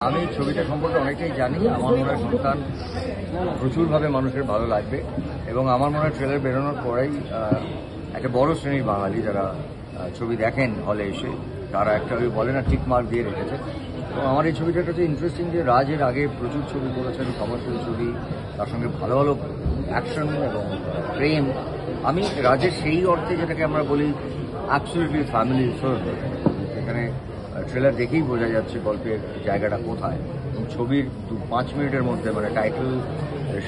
আমি ছবিটা সম্পর্কে অনেকটাই জানি। আমার মনে হয় সন্তান প্রচুরভাবে মানুষের ভালো লাগবে এবং আমার মনে হয় ট্রেলার বেরোনোর পরেই একটা বড় শ্রেণীর বাঙালি যারা ছবি দেখেন হলে এসে তারা একটা ওই বলে না টিক মার্ক দিয়ে রেখেছে। তো আমার এই ছবিটার কাছে ইন্টারেস্টিং যে রাজের আগে প্রচুর ছবি করেছেন, কমার্শিয়াল ছবি, তার সঙ্গে ভালো ভালো অ্যাকশন এবং প্রেম। আমি রাজের সেই অর্থে যেটাকে আমরা বলি অ্যাবসলিউটলি ফ্যামিলি ফিল্ম, এখানে ট্রেলার দেখেই বোঝা যাচ্ছে গল্পের জায়গাটা কোথায় এবং ছবির 5 মিনিটের মধ্যে মানে টাইটেল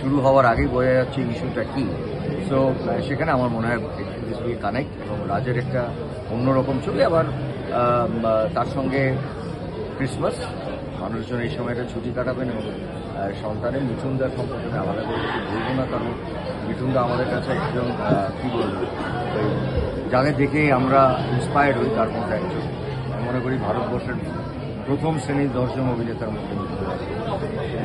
শুরু হওয়ার আগেই বোঝা যাচ্ছে ইস্যুটা কী। সো সেখানে আমার মনে হয় দিস উইল কানেক্ট এবং রাজের একটা অন্যরকম ছবি। আবার তার সঙ্গে ক্রিসমাস, মানুষজন এই সময়টা ছুটি কাটাবেন এবং সন্তানের মিঠুনদার সম্পর্কে আলাদা করে বলবো না, কারণ মিঠুনদা আমাদের কাছে একজন কী বলবো, ওই যাদের দেখে আমরা ইন্সপায়ার্ড হই তার মধ্যে একজন। আমি মনে করি ভারতবর্ষের প্রথম শ্রেণীর 10 জন অভিনেতার মধ্যে মিঠুনদা আছে।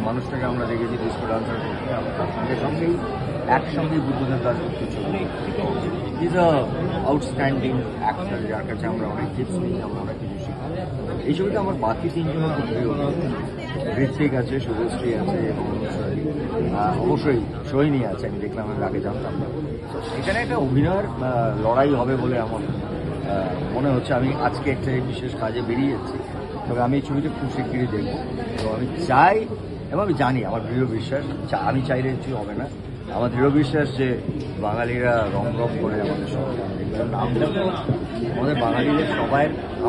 মানুষটাকে আমরা দেখেছি ডিস্কো ডান্সার করতে, আমরা তার সঙ্গেই একসঙ্গেই বুদ্ধদেব দাশগুপ্ত ছবি। ইজ আ আউটস্ট্যান্ডিং অ্যাক্টর, যার কাছে আমরা অনেক টিপস নিই, আমরা অনেক কিছু শিখি। এই ছবিতে আমার বাকি 3 জনের খুব প্রিয়, ঋত্বিক আছে, শুভশ্রী আছে এবং অবশ্যই সোহিনী আছে। আমি দেখলাম, আমি আগে জানতাম না। এখানে একটা অভিনয়ের লড়াই হবে বলে আমার মনে হচ্ছে। আমি আজকে একটা বিশেষ কাজে বেরিয়ে যাচ্ছি, তবে আমি এই ছবিটা খুব শিগগিরই দেখব এবং আমি চাই এবং আমি জানি, আমার দৃঢ় বিশ্বাস, আমি চাইলে কিছু হবে না। আমার দৃঢ় বিশ্বাস যে বাঙালিরা রং করে আমাদের সবার নাম দেবে, আমাদের বাঙালিদের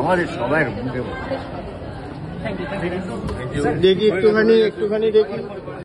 আমাদের সবাই মুখে দেখি একটুখানি দেখি।